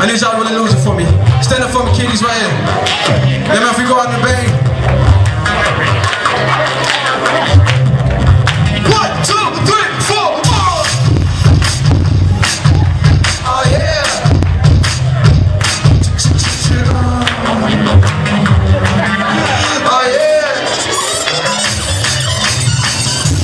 I need y'all to really lose it for me. Stand up for me, kiddies, right here. Yeah, man, if we go out in the bang. 1, 2, 3, 4, 4. Oh yeah. Oh yeah.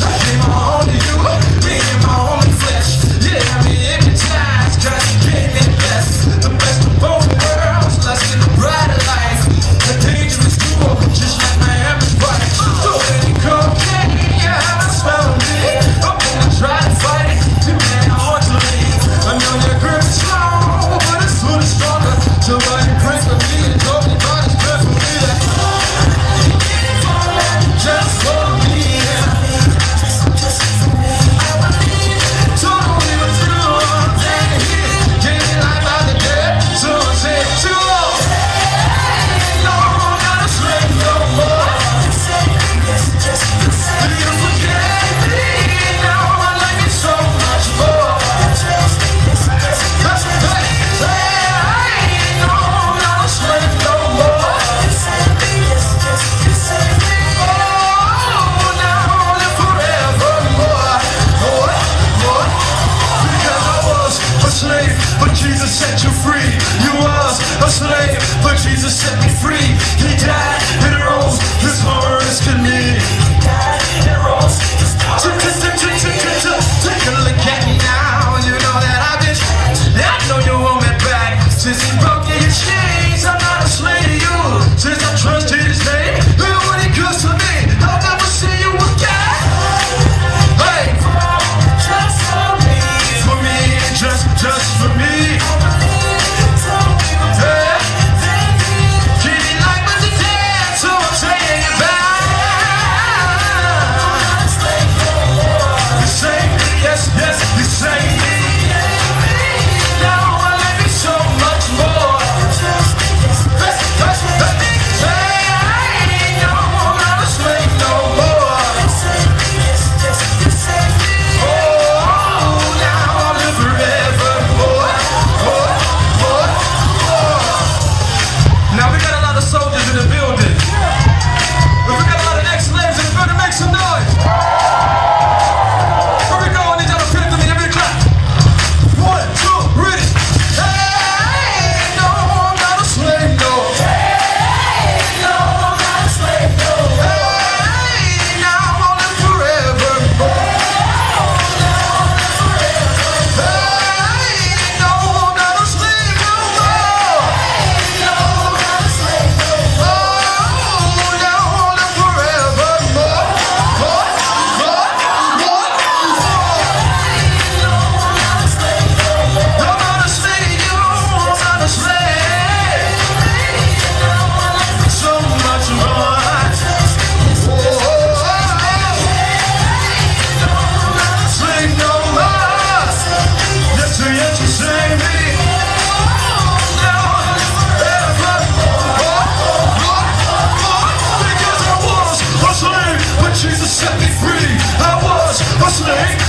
I came home to you, me and my own flesh. Yeah, I be hypnotized, cause you gave me the best. The best of both worlds, let's get a brighter life. A dangerous duo, just like my average wife. So when you come back, yeah, I smell me. I'm gonna try to fight it, you man, I want to leave. I know your grip is strong, but it's sort of stronger. Somebody pray for me and told me God is good for me. Just for me. But Jesus set you free. You was a slave, but Jesus set me free. He died and rose. This horror is to me. He died and rose. Take a look at me now. You know that I've been. I know you want me back. Since he broke your chains, I'm not a slave to you. Since I trusted his name, and when he comes to me, I'll never see you again. Hey, just for me, just for me.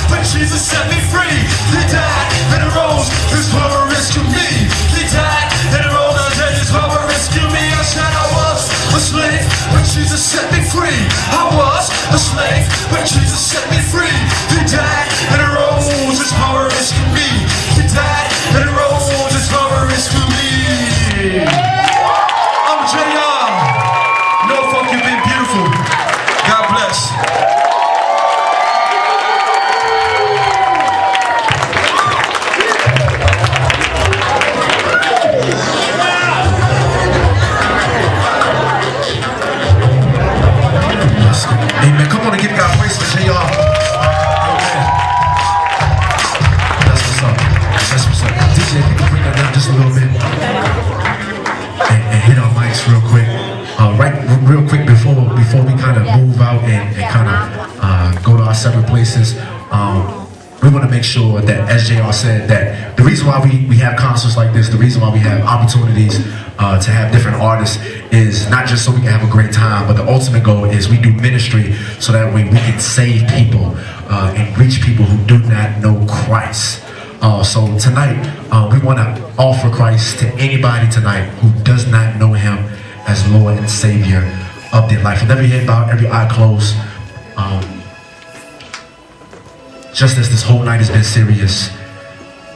But Jesus set me free. He died and arose. His power rescued me. He died and arose. And his power rescued me. I said I was a slave, but Jesus set me free. I was a slave, but Jesus set me free. He died and arose. His power rescued me. He died and arose. His power rescued me. I'm JR. Norfolk, you've been beautiful. God bless. Amen. Come on and give God praise for JR. Amen. That's what's up. That's what's up. DJ, if you can bring that down just a little bit and hit our mics real quick. Real quick before we kind of move out and kind of go to our separate places. We want to make sure that, as JR said, that the reason why we have concerts like this, the reason why we have opportunities to have different artists is not just so we can have a great time, but the ultimate goal is we do ministry so that way we can save people and reach people who do not know Christ. So tonight, we want to offer Christ to anybody tonight who does not know him as Lord and Savior of their life. With every head bowed, every eye closed, just as this whole night has been serious,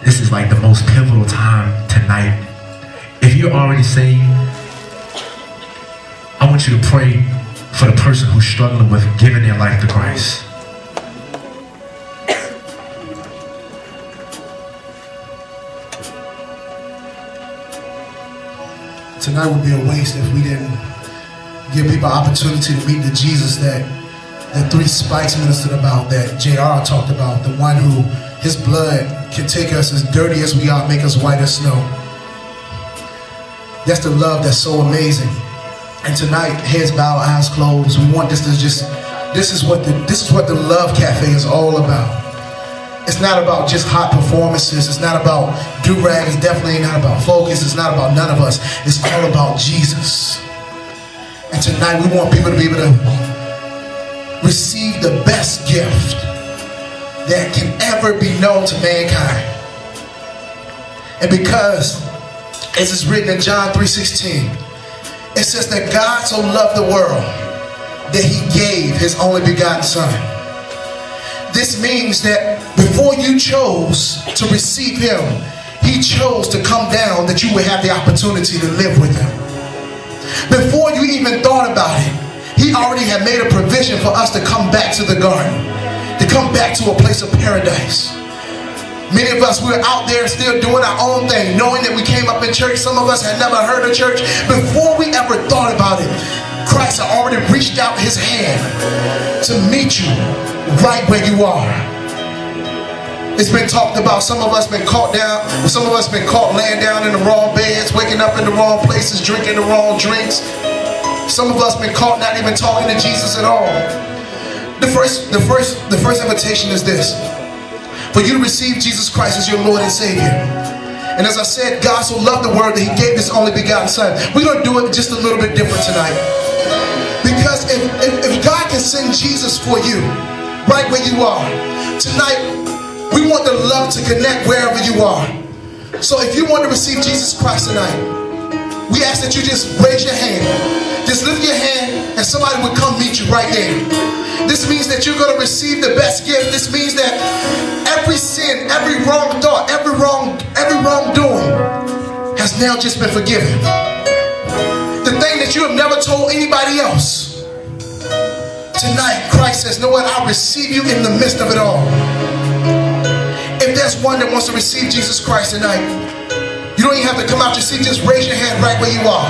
this is like the most pivotal time tonight. If you're already saved, I want you to pray for the person who's struggling with giving their life to Christ. Tonight would be a waste if we didn't give people an opportunity to meet the Jesus that Three Spikes ministered about, that JR talked about, the one who his blood can take us as dirty as we are, make us white as snow. That's the love that's so amazing. And tonight, heads bowed, eyes closed, we want this to just, this is what the Love Cafe is all about. It's not about just hot performances. It's not about Durag. It's definitely not about focus. It's not about none of us. It's all about Jesus. And tonight we want people to be able to receive the best gift that can ever be known to mankind. And because, as it's written in John 3:16, it says that God so loved the world that he gave his only begotten Son. This means that before you chose to receive him, he chose to come down that you would have the opportunity to live with him. Before you even thought about it, he already had made a provision for us to come back to the garden, to come back to a place of paradise. Many of us, we were out there still doing our own thing, knowing that we came up in church. Some of us had never heard of church. Before we ever thought about it, Christ had already reached out his hand to meet you right where you are. It's been talked about. Some of us been caught down. Some of us been caught laying down in the wrong beds, waking up in the wrong places, drinking the wrong drinks. Some of us been caught not even talking to Jesus at all. The first invitation is this: for you to receive Jesus Christ as your Lord and Savior. And as I said, God so loved the world that he gave his only begotten Son. We're going to do it just a little bit different tonight. Because if God can send Jesus for you, right where you are, tonight, we want the love to connect wherever you are. So if you want to receive Jesus Christ tonight, we ask that you just raise your hand. Just lift your hand and somebody will come meet you right there. This means that you're going to receive the best gift. This means that every sin, every wrong thought, every wrongdoing has now just been forgiven. The thing that you have never told anybody else, tonight Christ says, "No, what? I'll receive you in the midst of it all." If there's one that wants to receive Jesus Christ tonight, you don't even have to come out your seat. Just raise your hand right where you are,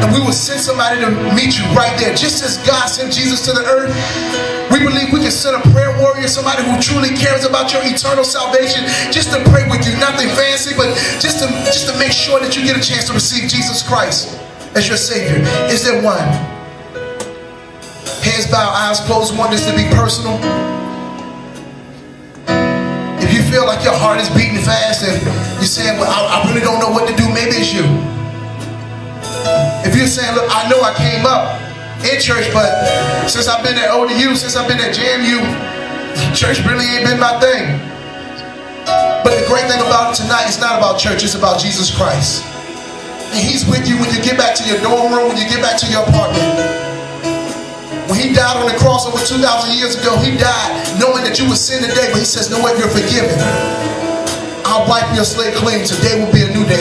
and we will send somebody to meet you right there. Just as God sent Jesus to the earth, we believe we can send a prayer warrior, somebody who truly cares about your eternal salvation, just to pray with you. Nothing fancy, but just to make sure that you get a chance to receive Jesus Christ as your Savior. Is there one? Heads bowed, eyes closed. Want this to be personal. If you feel like your heart is beating fast and you're saying, "Well, I really don't know what to do," maybe it's you. If you're saying, "Look, I know I came up in church, but since I've been at ODU, since I've been at JMU, church really ain't been my thing." But the great thing about it tonight, it's not about church, it's about Jesus Christ. And he's with you when you get back to your dorm room, when you get back to your apartment. When he died on the cross over 2,000 years ago, he died knowing that you would sin today, but he says, "No way, you're forgiven. I'll wipe your slate clean. Today will be a new day